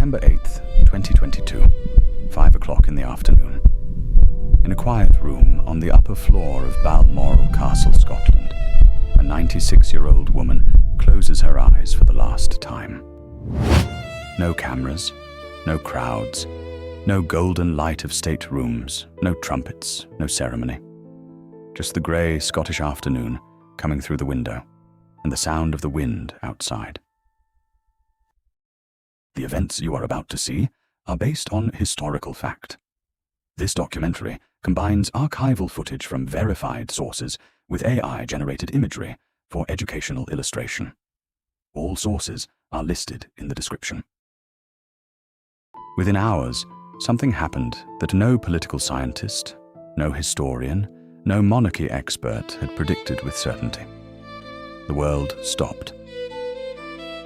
September 8th, 2022, 5 o'clock in the afternoon. In a quiet room on the upper floor of Balmoral Castle, Scotland, a 96-year-old woman closes her eyes for the last time. No cameras, no crowds, no golden light of state rooms, no trumpets, no ceremony. Just the grey Scottish afternoon coming through the window and the sound of the wind outside. The events you are about to see are based on historical fact. This documentary combines archival footage from verified sources with AI-generated imagery for educational illustration. All sources are listed in the description. Within hours, something happened that no political scientist, no historian, no monarchy expert had predicted with certainty. The world stopped.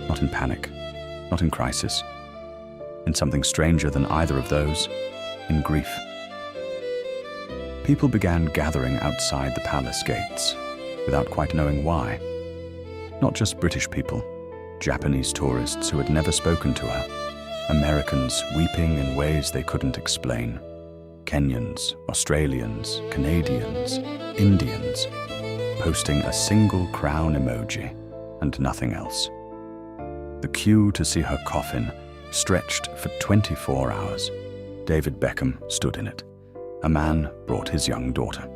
Not in panic, not in crisis. In something stranger than either of those, in grief. People began gathering outside the palace gates, without quite knowing why. Not just British people, Japanese tourists who had never spoken to her, Americans weeping in ways they couldn't explain, Kenyans, Australians, Canadians, Indians, posting a single crown emoji and nothing else. The queue to see her coffin stretched for 24 hours. David Beckham stood in it. A man brought his young daughter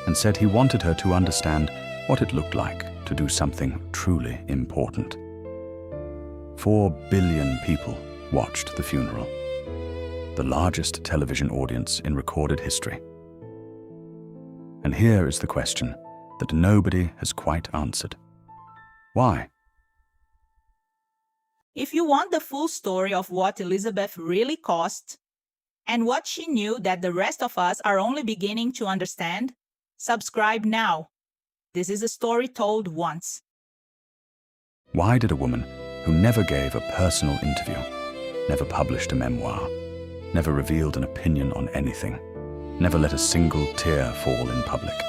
and said he wanted her to understand what it looked like to do something truly important. 4 billion people watched the funeral, the largest television audience in recorded history. And here is the question that nobody has quite answered. Why? If you want the full story of what Elizabeth really cost and what she knew that the rest of us are only beginning to understand, subscribe now. This is a story told once. Why did a woman who never gave a personal interview, never published a memoir, never revealed an opinion on anything, never let a single tear fall in public,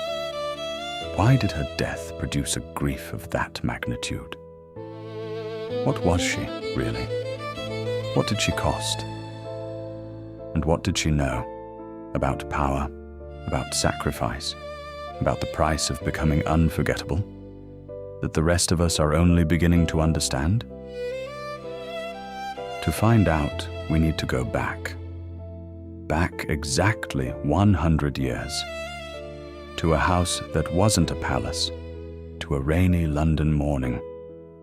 why did her death produce a grief of that magnitude? What was she, really? What did she cost? And what did she know about power, about sacrifice, about the price of becoming unforgettable, that the rest of us are only beginning to understand? To find out, we need to go back exactly 100 years, to a house that wasn't a palace, to a rainy London morning,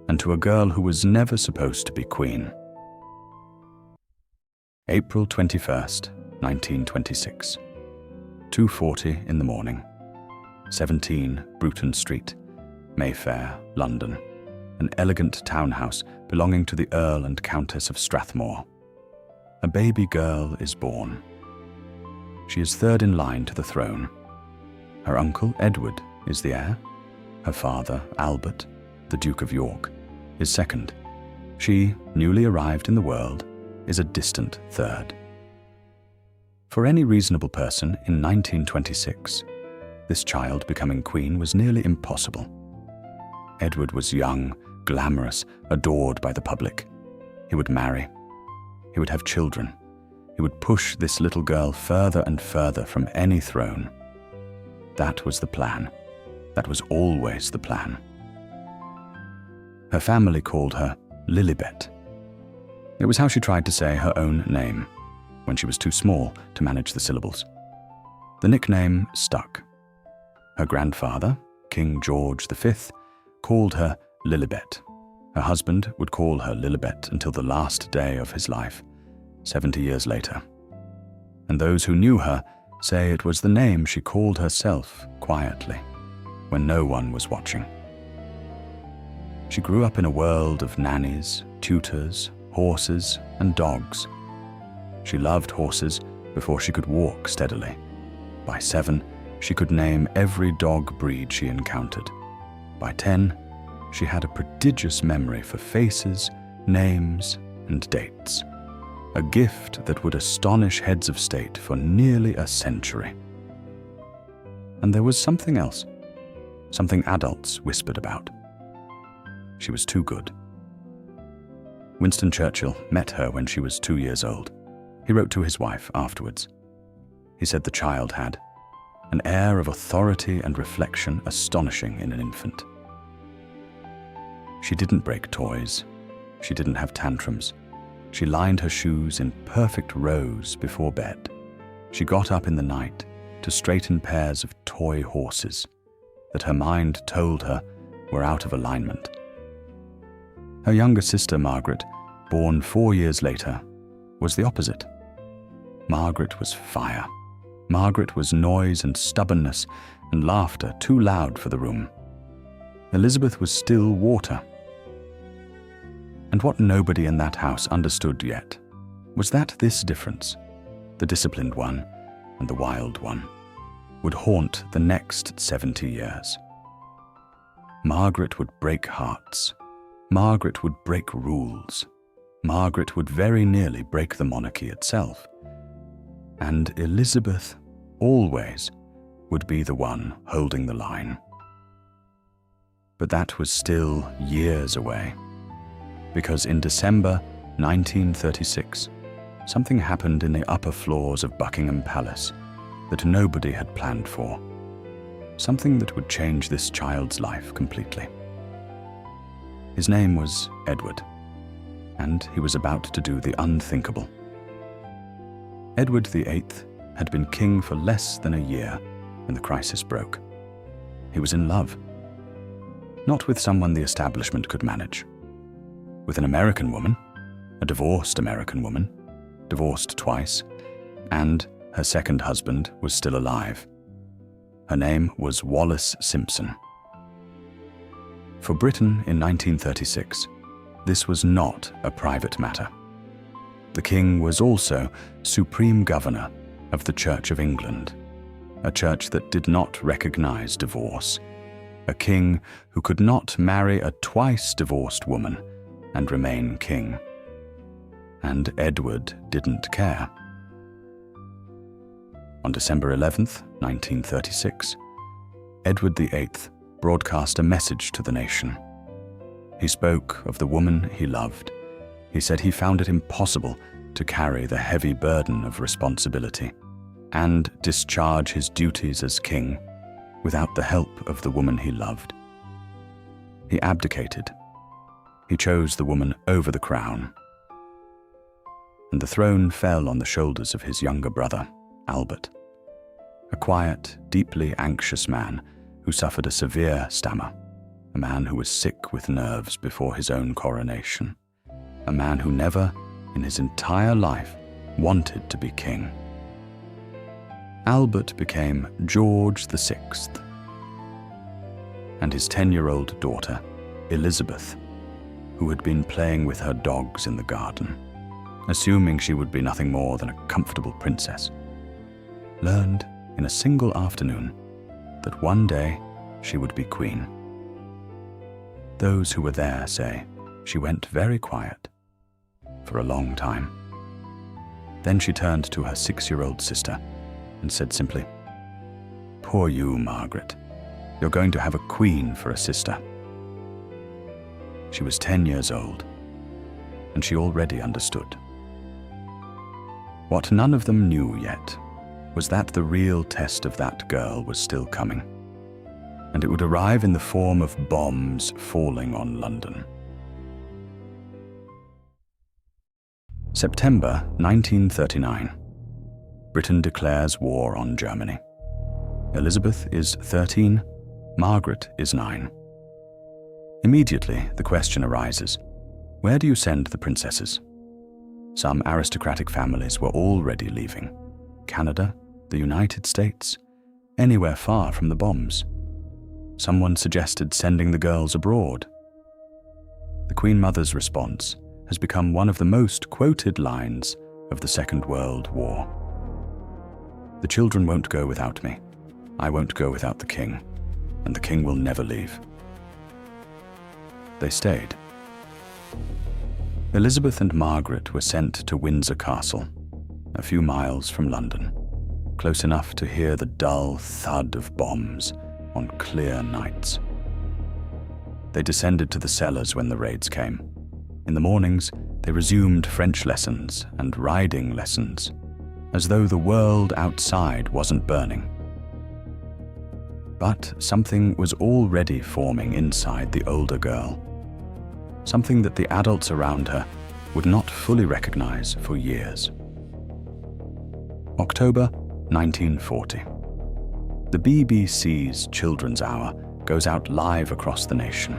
and to a girl who was never supposed to be queen. April 21st, 1926. 2:40 in the morning. 17 Bruton Street, Mayfair, London. An elegant townhouse belonging to the Earl and Countess of Strathmore. A baby girl is born. She is third in line to the throne. Her uncle, Edward, is the heir. Her father, Albert, the Duke of York, is second. She, newly arrived in the world, is a distant third. For any reasonable person in 1926, this child becoming queen was nearly impossible. Edward was young, glamorous, adored by the public. He would marry. He would have children. He would push this little girl further and further from any throne. That was the plan. That was always the plan. Her family called her Lilibet. It was how she tried to say her own name, when she was too small to manage the syllables. The nickname stuck. Her grandfather, King George V, called her Lilibet. Her husband would call her Lilibet until the last day of his life, 70 years later. And those who knew her say it was the name she called herself quietly, when no one was watching. She grew up in a world of nannies, tutors, horses, and dogs. She loved horses before she could walk steadily. By 7, she could name every dog breed she encountered. By 10, she had a prodigious memory for faces, names, and dates. A gift that would astonish heads of state for nearly a century. And there was something else, something adults whispered about. She was too good. Winston Churchill met her when she was 2 years old. He wrote to his wife afterwards. He said the child had an air of authority and reflection astonishing in an infant. She didn't break toys. She didn't have tantrums. She lined her shoes in perfect rows before bed. She got up in the night to straighten pairs of toy horses that her mind told her were out of alignment. Her younger sister, Margaret, born 4 years later, was the opposite. Margaret was fire. Margaret was noise and stubbornness and laughter too loud for the room. Elizabeth was still water. And what nobody in that house understood yet was that this difference, the disciplined one and the wild one, would haunt the next 70 years. Margaret would break hearts. Margaret would break rules. Margaret would very nearly break the monarchy itself. And Elizabeth always would be the one holding the line. But that was still years away, because in December 1936, something happened in the upper floors of Buckingham Palace that nobody had planned for. Something that would change this child's life completely. His name was Edward, and he was about to do the unthinkable. Edward VIII had been king for less than a year when the crisis broke. He was in love. Not with someone the establishment could manage. With an American woman, a divorced American woman, divorced twice, and her second husband was still alive. Her name was Wallis Simpson. For Britain in 1936, this was not a private matter. The king was also supreme governor of the Church of England, a church that did not recognize divorce, a king who could not marry a twice-divorced woman and remain king. And Edward didn't care. On December 11th, 1936, Edward VIII broadcast a message to the nation. He spoke of the woman he loved. He said he found it impossible to carry the heavy burden of responsibility and discharge his duties as king without the help of the woman he loved. He abdicated. He chose the woman over the crown. And the throne fell on the shoulders of his younger brother, Albert, a quiet, deeply anxious man who suffered a severe stammer, a man who was sick with nerves before his own coronation, a man who never, in his entire life, wanted to be king. Albert became George VI, and his 10-year-old daughter, Elizabeth, who had been playing with her dogs in the garden, assuming she would be nothing more than a comfortable princess, learned in a single afternoon that one day she would be queen. Those who were there say she went very quiet for a long time. Then she turned to her 6-year-old sister and said simply, "Poor you, Margaret. You're going to have a queen for a sister." She was 10 years old, and she already understood. What none of them knew yet was that the real test of that girl was still coming, and it would arrive in the form of bombs falling on London. September 1939. Britain declares war on Germany. Elizabeth is 13, Margaret is 9. Immediately, the question arises, where do you send the princesses? Some aristocratic families were already leaving. Canada, the United States, anywhere far from the bombs. Someone suggested sending the girls abroad. The Queen Mother's response has become one of the most quoted lines of the Second World War. "The children won't go without me. I won't go without the king, and the king will never leave." They stayed. Elizabeth and Margaret were sent to Windsor Castle, a few miles from London, close enough to hear the dull thud of bombs on clear nights. They descended to the cellars when the raids came. In the mornings, They resumed French lessons and riding lessons, as though the world outside wasn't burning. But something was already forming inside the older girl, something that the adults around her would not fully recognize for years. October 1940. The BBC's Children's Hour goes out live across the nation.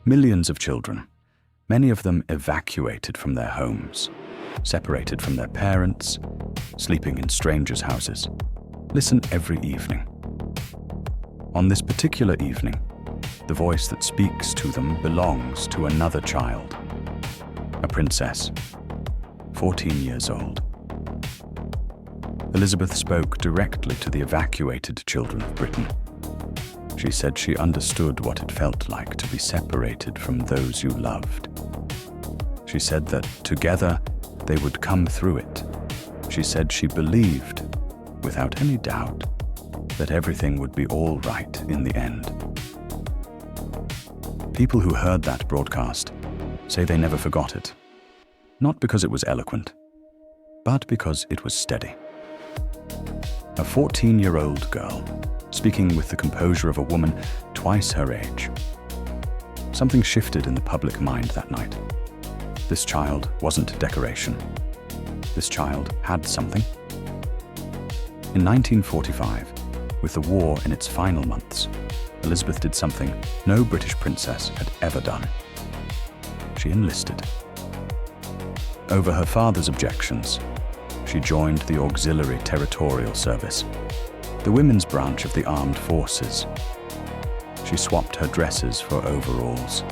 Millions of children, many of them evacuated from their homes, separated from their parents, sleeping in strangers' houses, listen every evening. On this particular evening, the voice that speaks to them belongs to another child, a princess, 14 years old. Elizabeth spoke directly to the evacuated children of Britain. She said she understood what it felt like to be separated from those you loved. She said that together they would come through it. She said she believed, without any doubt, that everything would be all right in the end. People who heard that broadcast say they never forgot it, not because it was eloquent, but because it was steady. A 14-year-old girl, speaking with the composure of a woman twice her age. Something shifted in the public mind that night. This child wasn't decoration. This child had something. In 1945, with the war in its final months, Elizabeth did something no British princess had ever done. She enlisted. Over her father's objections, she joined the Auxiliary Territorial Service, the women's branch of the armed forces. She swapped her dresses for overalls.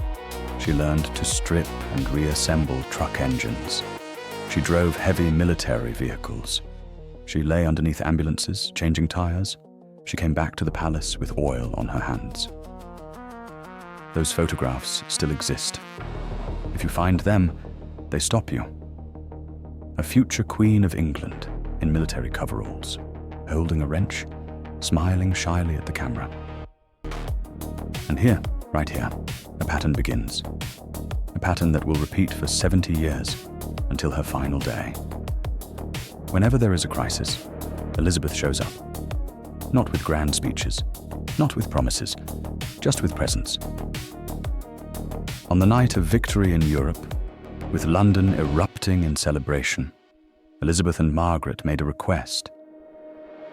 She learned to strip and reassemble truck engines. She drove heavy military vehicles. She lay underneath ambulances, changing tires. She came back to the palace with oil on her hands. Those photographs still exist. If you find them, they stop you. A future Queen of England in military coveralls, holding a wrench, smiling shyly at the camera. And here, right here, a pattern begins. A pattern that will repeat for 70 years until her final day. Whenever there is a crisis, Elizabeth shows up. Not with grand speeches, not with promises, just with presence. On the night of victory in Europe, with London erupting in celebration, Elizabeth and Margaret made a request.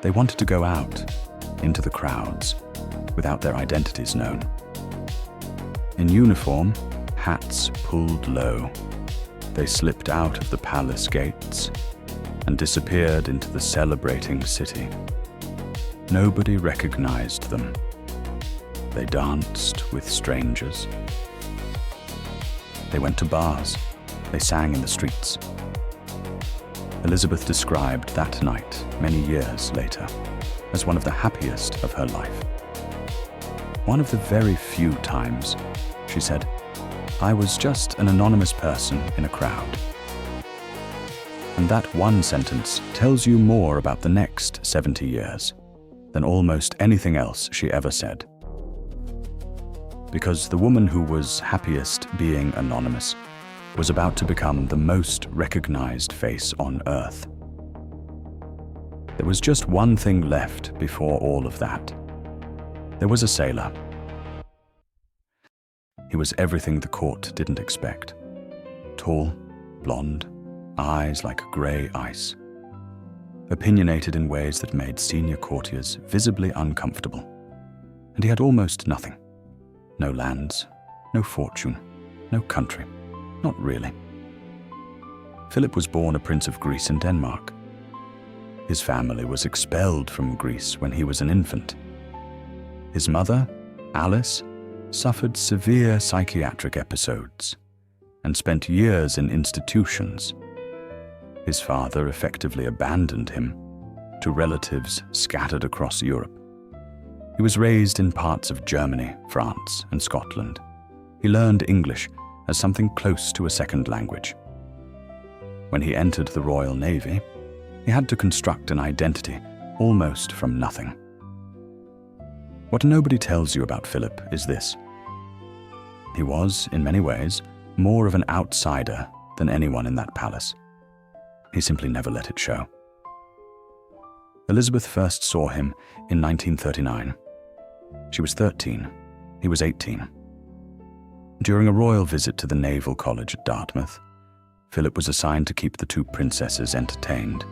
They wanted to go out into the crowds without their identities known. In uniform, hats pulled low, they slipped out of the palace gates and disappeared into the celebrating city. Nobody recognized them. They danced with strangers. They went to bars. They sang in the streets. Elizabeth described that night, many years later, as one of the happiest of her life. One of the very few times, she said, I was just an anonymous person in a crowd. And that one sentence tells you more about the next 70 years than almost anything else she ever said. Because the woman who was happiest being anonymous was about to become the most recognized face on earth. There was just one thing left before all of that. There was a sailor. He was everything the court didn't expect. Tall, blonde, eyes like grey ice. Opinionated in ways that made senior courtiers visibly uncomfortable. And he had almost nothing. No lands, no fortune, no country. Not really. Philip was born a Prince of Greece in Denmark. His family was expelled from Greece when he was an infant. His mother, Alice, suffered severe psychiatric episodes and spent years in institutions. His father effectively abandoned him to relatives scattered across Europe. He was raised in parts of Germany, France, and Scotland. He learned English as something close to a second language. When he entered the Royal Navy, he had to construct an identity almost from nothing. What nobody tells you about Philip is this. He was, in many ways, more of an outsider than anyone in that palace. He simply never let it show. Elizabeth first saw him in 1939. She was 13. He was 18. During a royal visit to the Naval College at Dartmouth, Philip was assigned to keep the two princesses entertained.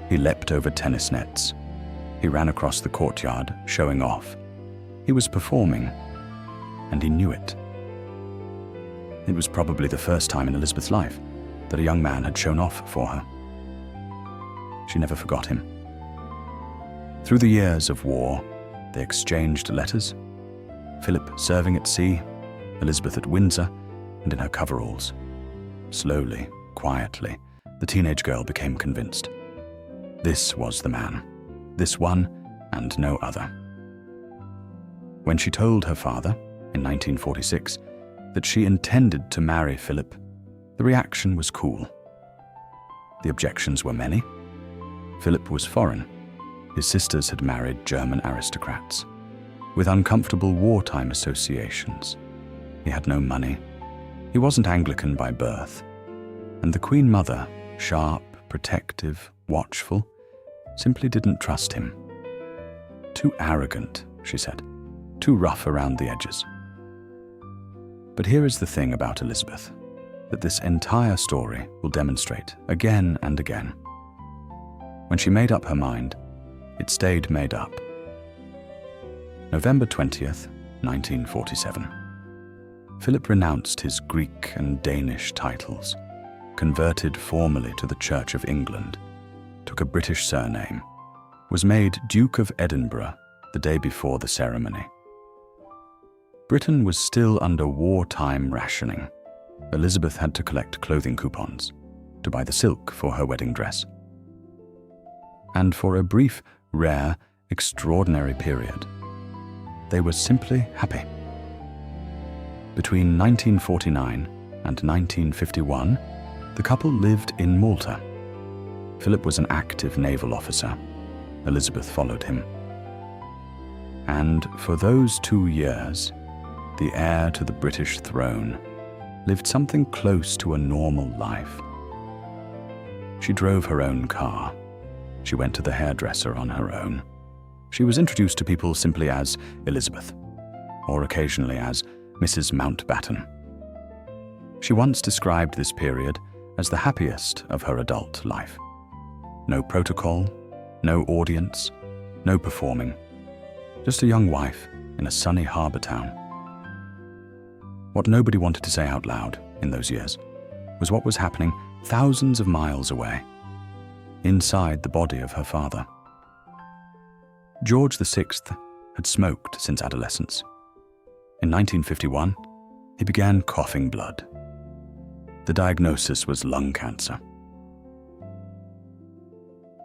He leapt over tennis nets. He ran across the courtyard, showing off. He was performing, and he knew it. It was probably the first time in Elizabeth's life that a young man had shown off for her. She never forgot him. Through the years of war, they exchanged letters, Philip serving at sea, Elizabeth at Windsor, and in her coveralls. Slowly, quietly, the teenage girl became convinced. This was the man, this one and no other. When she told her father, in 1946, that she intended to marry Philip, the reaction was cool. The objections were many. Philip was foreign. His sisters had married German aristocrats, with uncomfortable wartime associations. He had no money. He wasn't Anglican by birth. And the Queen Mother, sharp, protective, watchful, simply didn't trust him. Too arrogant, she said. Too rough around the edges. But here is the thing about Elizabeth, that this entire story will demonstrate again and again. When she made up her mind, it stayed made up. November 20th, 1947. Philip renounced his Greek and Danish titles, converted formally to the Church of England, took a British surname, was made Duke of Edinburgh the day before the ceremony. Britain was still under wartime rationing. Elizabeth had to collect clothing coupons to buy the silk for her wedding dress. And for a brief, rare, extraordinary period, they were simply happy. Between 1949 and 1951, the couple lived in Malta. Philip was an active naval officer. Elizabeth followed him. And for those 2 years, the heir to the British throne lived something close to a normal life. She drove her own car. She went to the hairdresser on her own. She was introduced to people simply as Elizabeth, or occasionally as Mrs. Mountbatten. She once described this period as the happiest of her adult life. No protocol, no audience, no performing. Just a young wife in a sunny harbour town. What nobody wanted to say out loud in those years was what was happening thousands of miles away, inside the body of her father. George VI had smoked since adolescence. In 1951, he began coughing blood. The diagnosis was lung cancer.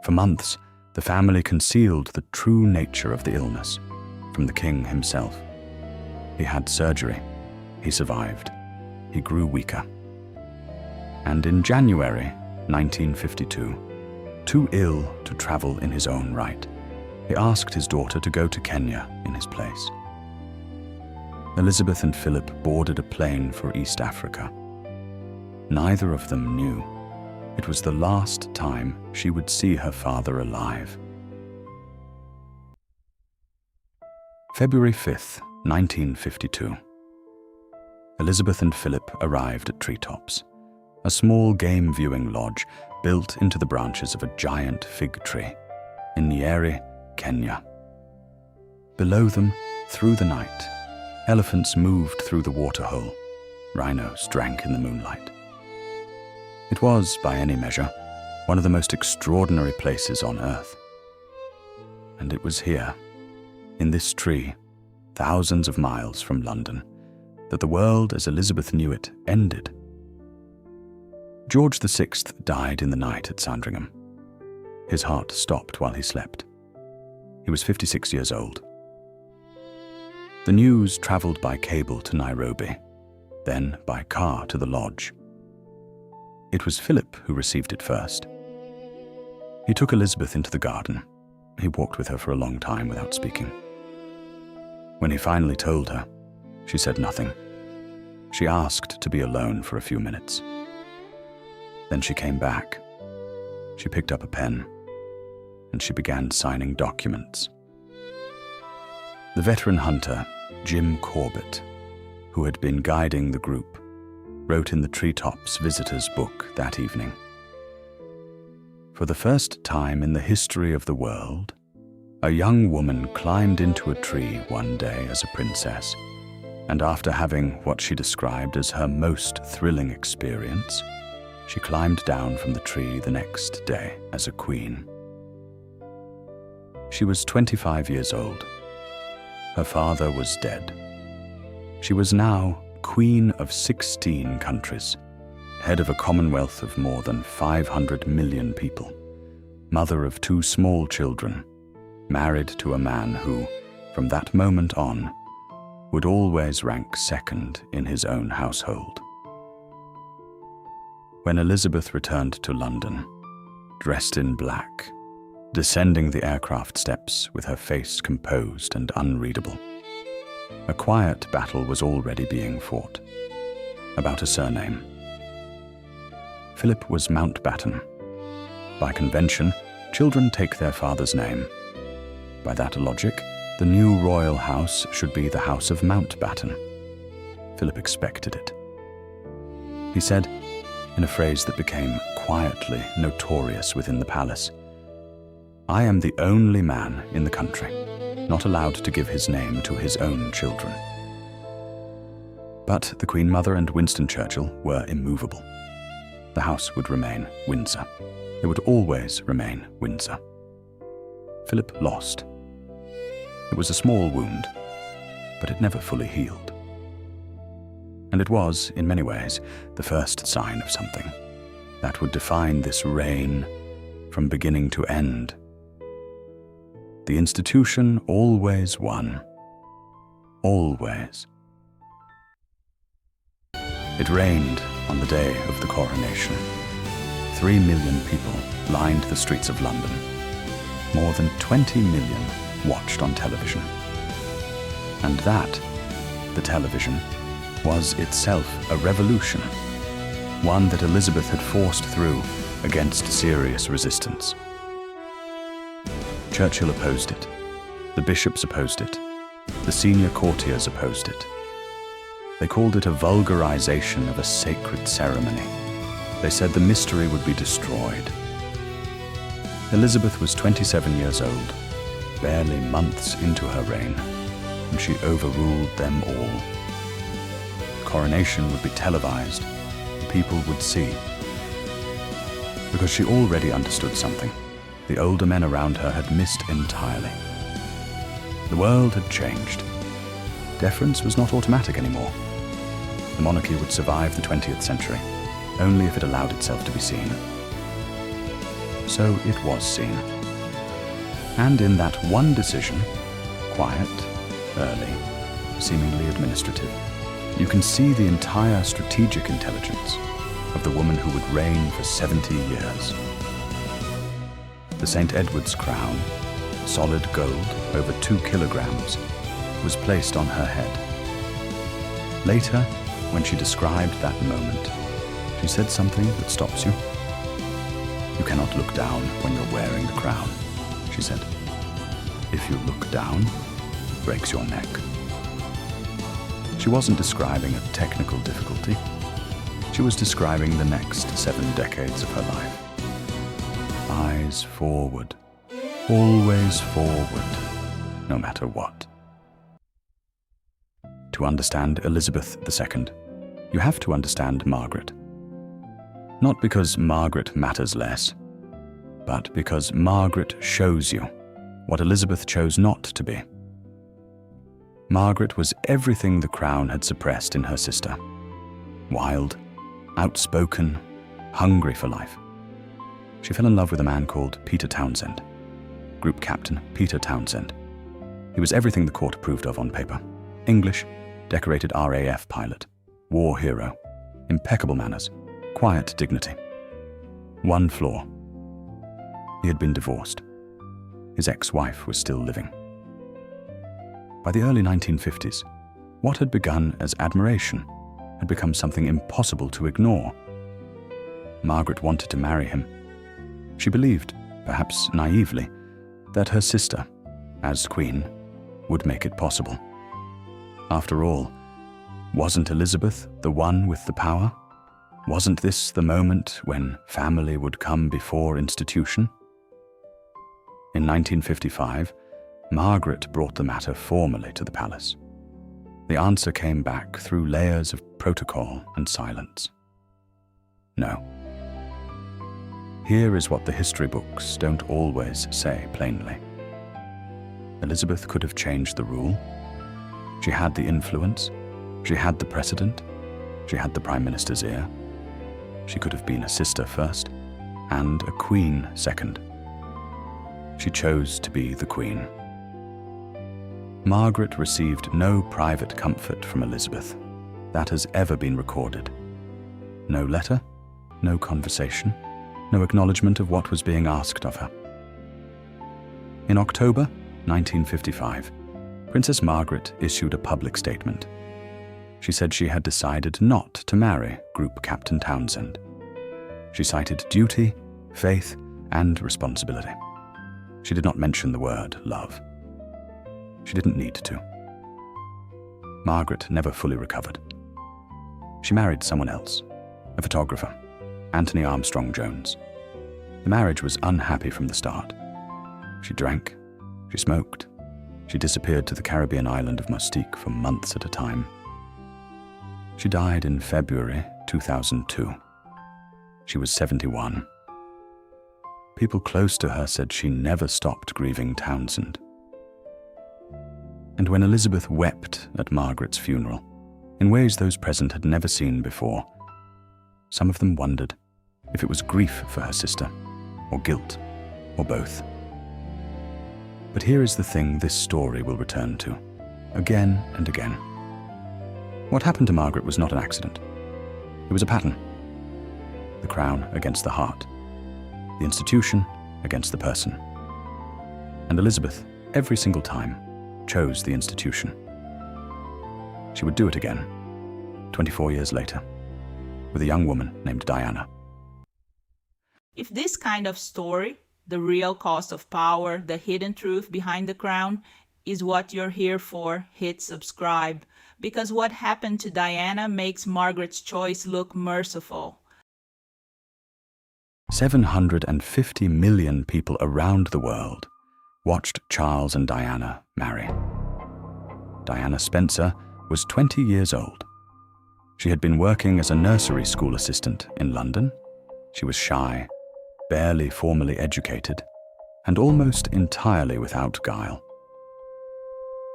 For months, the family concealed the true nature of the illness from the king himself. He had surgery. He survived. He grew weaker. And in January 1952, too ill to travel in his own right, he asked his daughter to go to Kenya in his place. Elizabeth and Philip boarded a plane for East Africa. Neither of them knew it was the last time she would see her father alive. February 5th, 1952. Elizabeth and Philip arrived at Treetops, a small game viewing lodge built into the branches of a giant fig tree in Nyeri, Kenya. Below them, through the night, elephants moved through the waterhole. Rhinos drank in the moonlight. It was, by any measure, one of the most extraordinary places on earth. And it was here, in this tree, thousands of miles from London, that the world as Elizabeth knew it ended. George VI died in the night at Sandringham. His heart stopped while he slept. He was 56 years old. The news travelled by cable to Nairobi, then by car to the lodge. It was Philip who received it first. He took Elizabeth into the garden. He walked with her for a long time without speaking. When he finally told her, she said nothing. She asked to be alone for a few minutes. Then she came back. She picked up a pen, and she began signing documents. The veteran hunter, Jim Corbett, who had been guiding the group, wrote in the Treetops Visitors Book that evening. For the first time in the history of the world, a young woman climbed into a tree one day as a princess, and after having what she described as her most thrilling experience, she climbed down from the tree the next day as a queen. She was 25 years old. Her father was dead. She was now queen of 16 countries, head of a commonwealth of more than 500 million people, mother of 2 small children, married to a man who, from that moment on, would always rank second in his own household. When Elizabeth returned to London, dressed in black, descending the aircraft steps with her face composed and unreadable, a quiet battle was already being fought, about a surname. Philip was Mountbatten. By convention, children take their father's name. By that logic, the new royal house should be the House of Mountbatten. Philip expected it. He said, in a phrase that became quietly notorious within the palace, "I am the only man in the country not allowed to give his name to his own children." But the Queen Mother and Winston Churchill were immovable. The house would remain Windsor. It would always remain Windsor. Philip lost. It was a small wound, but it never fully healed. And it was, in many ways, the first sign of something that would define this reign from beginning to end. The institution always won. Always. It rained on the day of the coronation. 3 million people lined the streets of London. More than 20 million watched on television. And that, the television, was itself a revolution, one that Elizabeth had forced through against serious resistance. Churchill opposed it. The bishops opposed it. The senior courtiers opposed it. They called it a vulgarization of a sacred ceremony. They said the mystery would be destroyed. Elizabeth was 27 years old, barely months into her reign, and she overruled them all. The coronation would be televised. People would see. Because she already understood something the older men around her had missed entirely. The world had changed. Deference was not automatic anymore. The monarchy would survive the 20th century, only if it allowed itself to be seen. So it was seen. And in that one decision, quiet, early, seemingly administrative, you can see the entire strategic intelligence of the woman who would reign for 70 years. The St. Edward's crown, solid gold over 2 kilograms, was placed on her head. Later, when she described that moment, she said something that stops you. "You cannot look down when you're wearing the crown," she said. "If you look down, it breaks your neck." She wasn't describing a technical difficulty. She was describing the next 7 decades of her life. Eyes forward, always forward, no matter what. To understand Elizabeth II, you have to understand Margaret. Not because Margaret matters less, but because Margaret shows you what Elizabeth chose not to be. Margaret was everything the crown had suppressed in her sister. Wild, outspoken, hungry for life. She fell in love with a man called Peter Townsend, Group Captain Peter Townsend. He was everything the court approved of on paper. English, decorated RAF pilot, war hero, impeccable manners, quiet dignity. One flaw. He had been divorced. His ex-wife was still living. By the early 1950s, what had begun as admiration had become something impossible to ignore. Margaret wanted to marry him. She believed, perhaps naively, that her sister, as queen, would make it possible. After all, wasn't Elizabeth the one with the power? Wasn't this the moment when family would come before institution? In 1955, Margaret brought the matter formally to the palace. The answer came back through layers of protocol and silence. No. Here is what the history books don't always say plainly. Elizabeth could have changed the rule. She had the influence. She had the precedent. She had the Prime Minister's ear. She could have been a sister first, and a queen second. She chose to be the queen. Margaret received no private comfort from Elizabeth. That has ever been recorded. No letter, no conversation, no acknowledgement of what was being asked of her. In October 1955, Princess Margaret issued a public statement. She said she had decided not to marry Group Captain Townsend. She cited duty, faith, and responsibility. She did not mention the word love. She didn't need to. Margaret never fully recovered. She married someone else, a photographer, Anthony Armstrong Jones. The marriage was unhappy from the start. She drank, she smoked, she disappeared to the Caribbean island of Mustique for months at a time. She died in February 2002. She was 71. People close to her said she never stopped grieving Townsend. And when Elizabeth wept at Margaret's funeral, in ways those present had never seen before, some of them wondered if it was grief for her sister, or guilt, or both. But here is the thing this story will return to, again and again. What happened to Margaret was not an accident. It was a pattern. The crown against the heart. The institution against the person. And Elizabeth, every single time, chose the institution. She would do it again, 24 years later, with a young woman named Diana. If this kind of story, the real cost of power, the hidden truth behind the crown, is what you're here for, hit subscribe, because what happened to Diana makes Margaret's choice look merciful. 750 million people around the world watched Charles and Diana marry. Diana Spencer was 20 years old. She had been working as a nursery school assistant in London. She was shy, barely formally educated, and almost entirely without guile.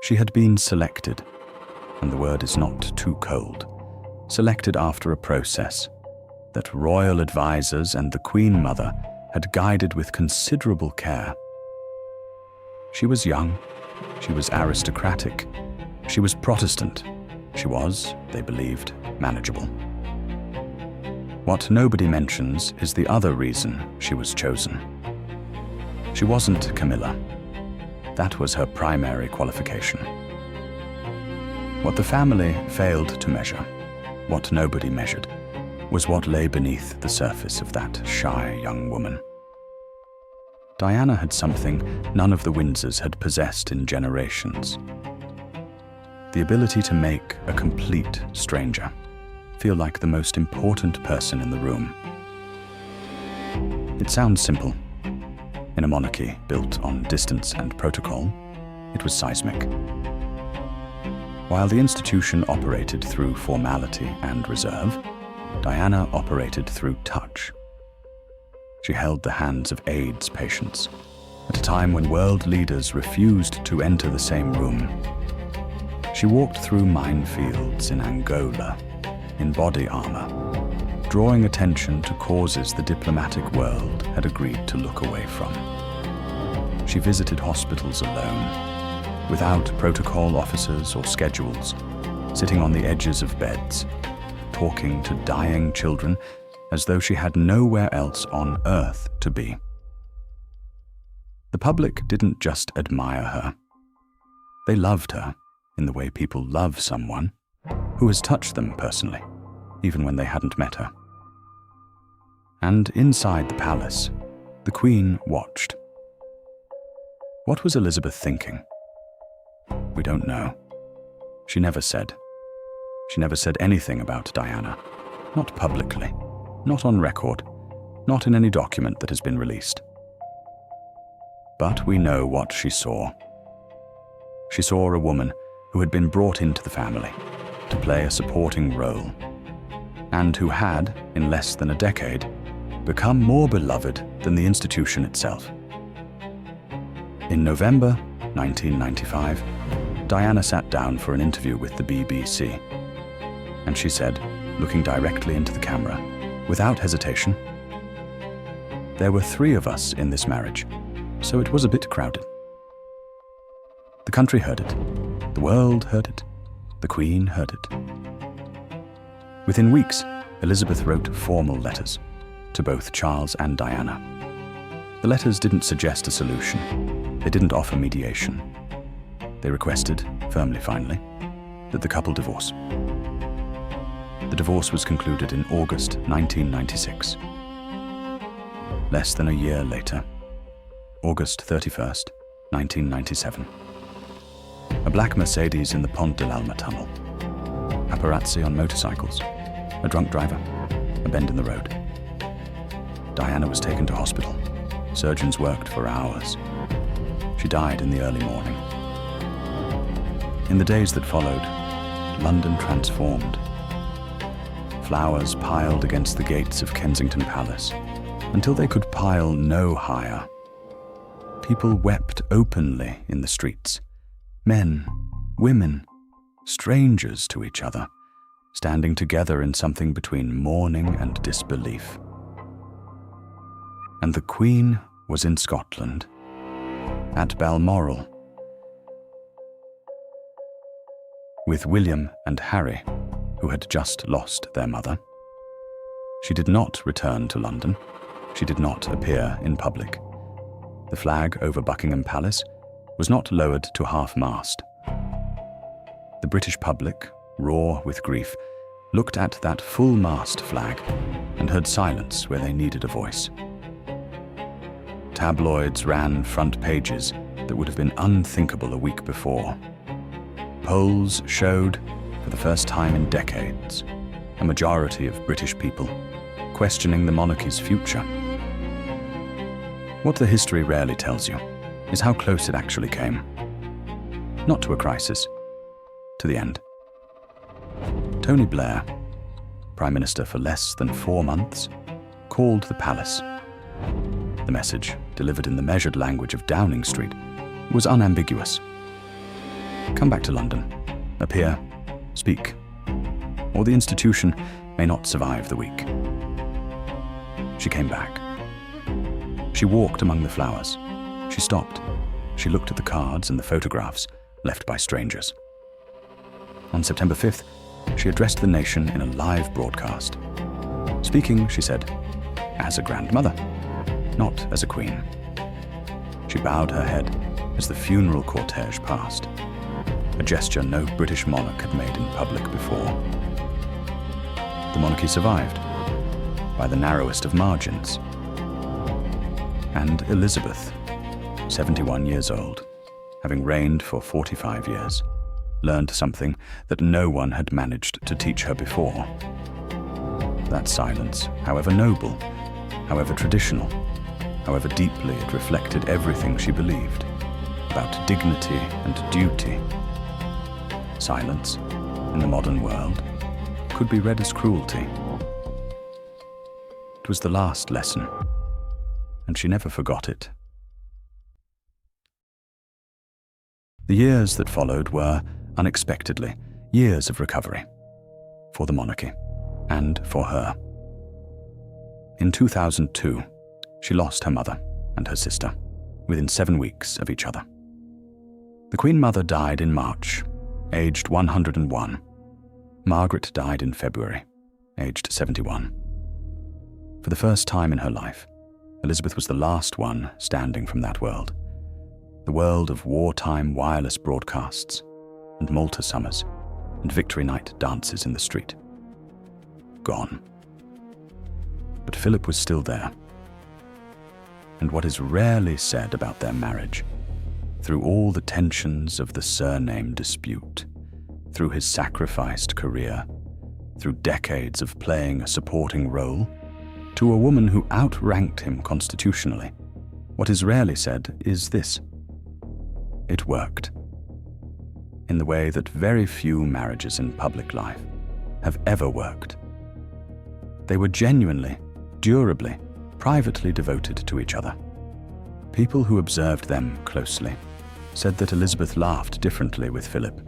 She had been selected, and the word is not too cold, selected after a process that royal advisors and the Queen Mother had guided with considerable care. She was young, she was aristocratic, she was Protestant, she was, they believed, manageable. What nobody mentions is the other reason she was chosen. She wasn't Camilla. That was her primary qualification. What the family failed to measure, what nobody measured, was what lay beneath the surface of that shy young woman. Diana had something none of the Windsors had possessed in generations. The ability to make a complete stranger feel like the most important person in the room. It sounds simple. In a monarchy built on distance and protocol, it was seismic. While the institution operated through formality and reserve, Diana operated through touch. She held the hands of AIDS patients at a time when world leaders refused to enter the same room. She walked through minefields in Angola, in body armor, drawing attention to causes the diplomatic world had agreed to look away from. She visited hospitals alone, without protocol officers or schedules, sitting on the edges of beds, talking to dying children as though she had nowhere else on earth to be. The public didn't just admire her. They loved her in the way people love someone who has touched them personally, even when they hadn't met her. And inside the palace, the Queen watched. What was Elizabeth thinking? We don't know. She never said. She never said anything about Diana. Not publicly, not on record, not in any document that has been released. But we know what she saw. She saw a woman who had been brought into the family to play a supporting role, and who had, in less than a decade, become more beloved than the institution itself. In November 1995, Diana sat down for an interview with the BBC, and she said, looking directly into the camera, without hesitation, "There were 3 of us in this marriage, so it was a bit crowded." The country heard it, the world heard it, the Queen heard it. Within weeks, Elizabeth wrote formal letters to both Charles and Diana. The letters didn't suggest a solution. They didn't offer mediation. They requested, firmly finally, that the couple divorce. The divorce was concluded in August 1996. Less than a year later, August 31st, 1997. A black Mercedes in the Pont de l'Alma tunnel. Paparazzi on motorcycles. A drunk driver. A bend in the road. Diana was taken to hospital. Surgeons worked for hours. She died in the early morning. In the days that followed, London transformed. Flowers piled against the gates of Kensington Palace until they could pile no higher. People wept openly in the streets. Men, women, strangers to each other, standing together in something between mourning and disbelief. And the Queen was in Scotland, at Balmoral, with William and Harry, who had just lost their mother. She did not return to London. She did not appear in public. The flag over Buckingham Palace was not lowered to half-mast. The British public, raw with grief, looked at that full-mast flag and heard silence where they needed a voice. Tabloids ran front pages that would have been unthinkable a week before. Polls showed, for the first time in decades, a majority of British people questioning the monarchy's future. What the history rarely tells you is how close it actually came. Not to a crisis, to the end. Tony Blair, Prime Minister for less than 4 months, called the palace. The message, delivered in the measured language of Downing Street, was unambiguous. Come back to London, appear, speak, or the institution may not survive the week. She came back. She walked among the flowers. She stopped. She looked at the cards and the photographs left by strangers. On September 5th, she addressed the nation in a live broadcast. Speaking, she said, as a grandmother, not as a queen. She bowed her head as the funeral cortege passed, a gesture no British monarch had made in public before. The monarchy survived, by the narrowest of margins. And Elizabeth, 71 years old, having reigned for 45 years, learned something that no one had managed to teach her before. That silence, however noble, however traditional, however deeply it reflected everything she believed about dignity and duty. Silence, in the modern world, could be read as cruelty. It was the last lesson, and she never forgot it. The years that followed were, unexpectedly, years of recovery for the monarchy and for her. In 2002, she lost her mother and her sister within 7 weeks of each other. The Queen Mother died in March, aged 101. Margaret died in February, aged 71. For the first time in her life, Elizabeth was the last one standing from that world. The world of wartime wireless broadcasts and Malta summers and Victory Night dances in the street. Gone. but Philip was still there. And what is rarely said about their marriage, through all the tensions of the surname dispute, through his sacrificed career, through decades of playing a supporting role, to a woman who outranked him constitutionally, what is rarely said is this: it worked. In the way that very few marriages in public life have ever worked. They were genuinely, durably, privately devoted to each other. People who observed them closely said that Elizabeth laughed differently with Philip,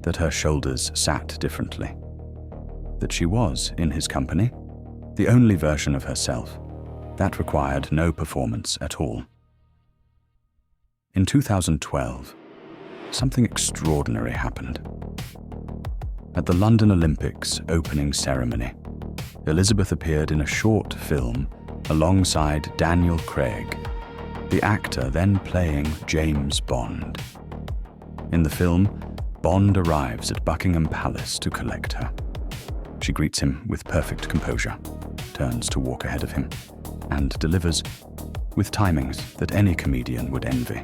that her shoulders sat differently, that she was, in his company, the only version of herself that required no performance at all. In 2012, something extraordinary happened. At the London Olympics opening ceremony, Elizabeth appeared in a short film alongside Daniel Craig, the actor then playing James Bond. In the film, Bond arrives at Buckingham Palace to collect her. She greets him with perfect composure, turns to walk ahead of him, and delivers, with timings that any comedian would envy,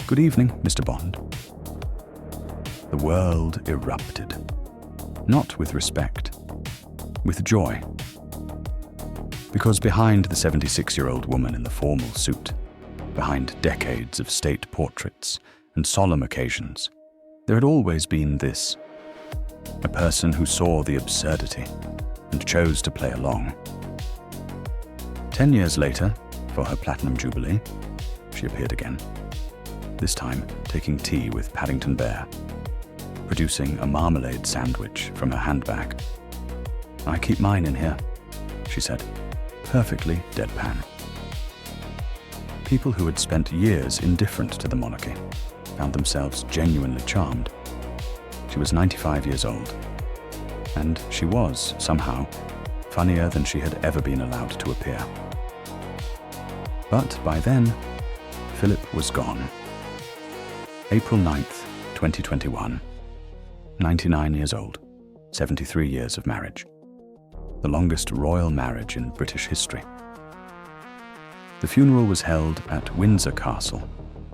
"Good evening, Mr. Bond." The world erupted, not with respect, with joy. Because behind the 76-year-old woman in the formal suit, behind decades of state portraits and solemn occasions, there had always been this: a person who saw the absurdity and chose to play along. 10 years later, for her Platinum Jubilee, she appeared again, this time taking tea with Paddington Bear, producing a marmalade sandwich from her handbag. "I keep mine in here," she said, perfectly deadpan. People who had spent years indifferent to the monarchy found themselves genuinely charmed. She was 95 years old, and she was, somehow, funnier than she had ever been allowed to appear. But by then, Philip was gone. April 9th, 2021. 99 years old, 73 years of marriage. The longest royal marriage in British history. The funeral was held at Windsor Castle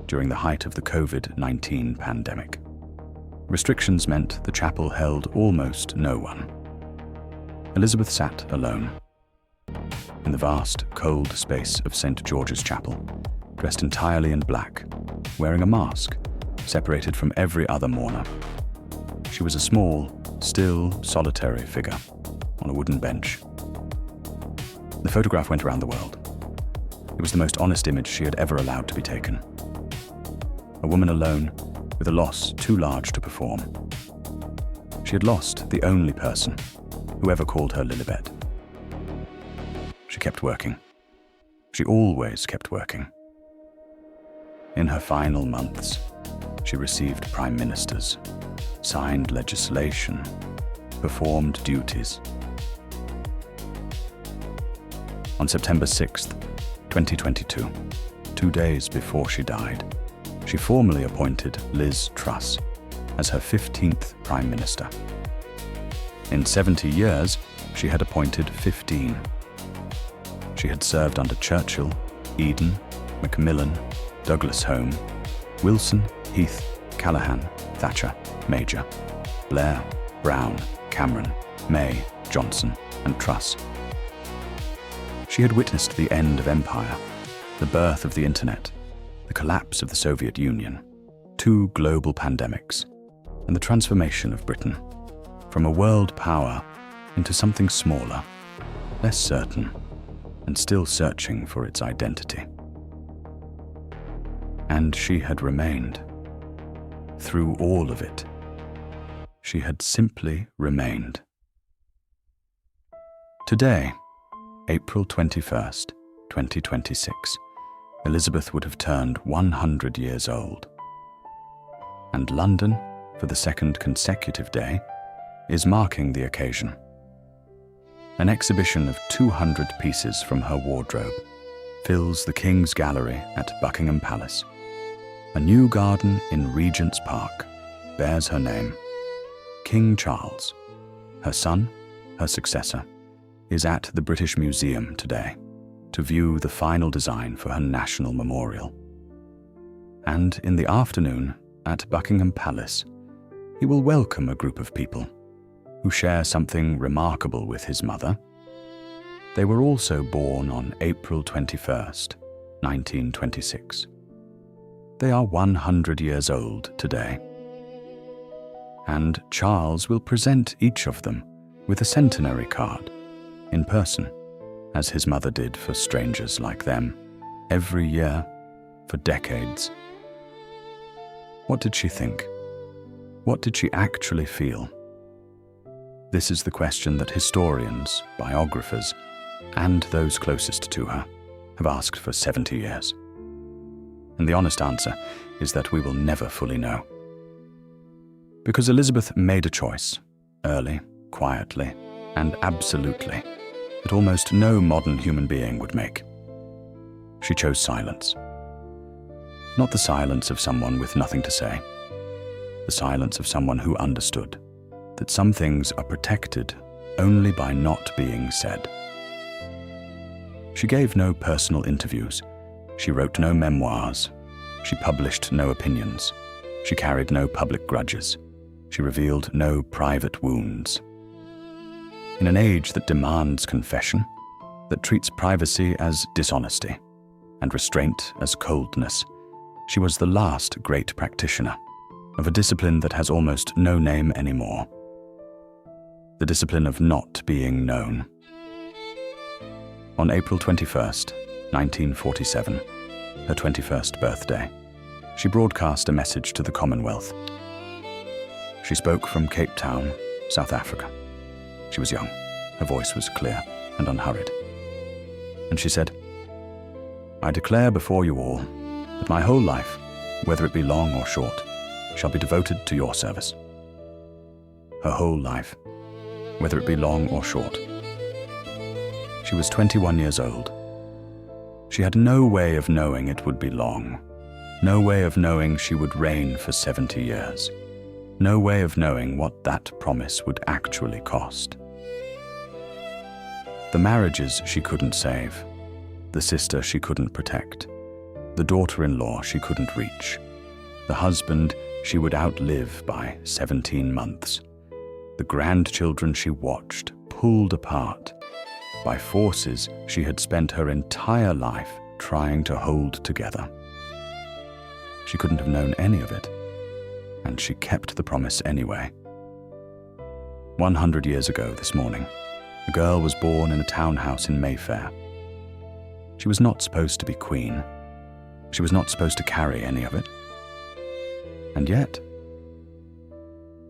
during the height of the COVID-19 pandemic. Restrictions meant the chapel held almost no one. Elizabeth sat alone in the vast, cold space of St. George's Chapel, dressed entirely in black, wearing a mask, separated from every other mourner. She was a small, still, solitary figure on a wooden bench. The photograph went around the world. It was the most honest image she had ever allowed to be taken. A woman alone, with a loss too large to perform. She had lost the only person who ever called her Lilibet. She kept working. She always kept working. In her final months, she received prime ministers, signed legislation, performed duties. On September 6th, 2022, 2 days before she died, she formally appointed Liz Truss as her 15th Prime Minister. In 70 years, she had appointed 15. She had served under Churchill, Eden, Macmillan, Douglas Home, Wilson, Heath, Callaghan, Thatcher, Major, Blair, Brown, Cameron, May, Johnson, and Truss. She had witnessed the end of empire, the birth of the internet, the collapse of the Soviet Union, 2 global pandemics, and the transformation of Britain from a world power into something smaller, less certain, and still searching for its identity. And she had remained. Through all of it, she had simply remained. Today, April 21st, 2026, Elizabeth would have turned 100 years old. And London, for the second consecutive day, is marking the occasion. An exhibition of 200 pieces from her wardrobe fills the King's Gallery at Buckingham Palace. A new garden in Regent's Park bears her name. King Charles, her son, her successor, is at the British Museum today to view the final design for her national memorial. And in the afternoon, at Buckingham Palace, he will welcome a group of people who share something remarkable with his mother. They were also born on April 21st, 1926. They are 100 years old today. And Charles will present each of them with a centenary card in person, as his mother did for strangers like them, every year for decades. What did she think? What did she actually feel? This is the question that historians, biographers, and those closest to her have asked for 70 years. And the honest answer is that we will never fully know. Because Elizabeth made a choice, early, quietly, and absolutely, that almost no modern human being would make. She chose silence. Not the silence of someone with nothing to say, the silence of someone who understood that some things are protected only by not being said. She gave no personal interviews. She wrote no memoirs. She published no opinions. She carried no public grudges. She revealed no private wounds. In an age that demands confession, that treats privacy as dishonesty and restraint as coldness, she was the last great practitioner of a discipline that has almost no name anymore. The discipline of not being known. On April 21st, 1947, her 21st birthday, she broadcast a message to the Commonwealth. She spoke from Cape Town, South Africa. She was young, her voice was clear and unhurried. And she said, "I declare before you all that my whole life, whether it be long or short, shall be devoted to your service." Her whole life, whether it be long or short. She was 21 years old. She had no way of knowing it would be long, no way of knowing she would reign for 70 years, no way of knowing what that promise would actually cost. The marriages she couldn't save, the sister she couldn't protect, the daughter-in-law she couldn't reach, the husband she would outlive by 17 months, the grandchildren she watched pulled apart by forces she had spent her entire life trying to hold together. She couldn't have known any of it, and she kept the promise anyway. 100 years ago this morning, a girl was born in a townhouse in Mayfair. She was not supposed to be queen. She was not supposed to carry any of it. And yet,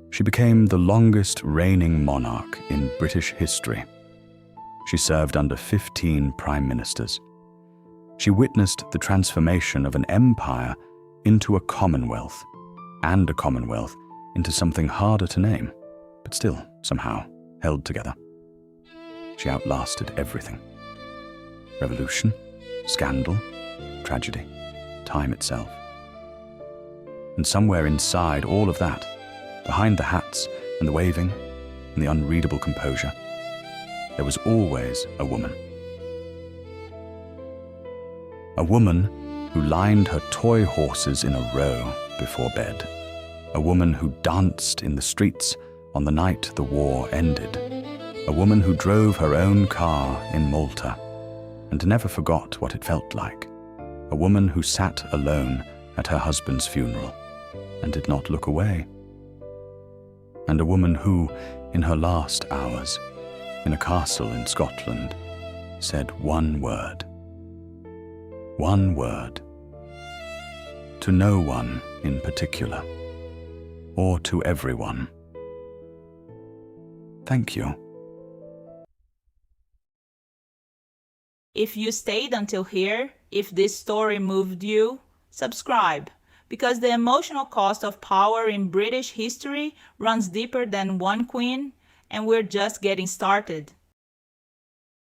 she became the longest reigning monarch in British history. She served under 15 prime ministers. She witnessed the transformation of an empire into a commonwealth, and a commonwealth into something harder to name, but still, somehow, held together. She outlasted everything. Revolution, scandal, tragedy, time itself. And somewhere inside all of that, behind the hats and the waving and the unreadable composure, there was always a woman. A woman who lined her toy horses in a row before bed. A woman who danced in the streets on the night the war ended. A woman who drove her own car in Malta and never forgot what it felt like. A woman who sat alone at her husband's funeral and did not look away. And a woman who, in her last hours, in a castle in Scotland, said one word. One word. To no one in particular, or to everyone. Thank you. If you stayed until here, if this story moved you, subscribe, because the emotional cost of power in British history runs deeper than one queen, and we're just getting started.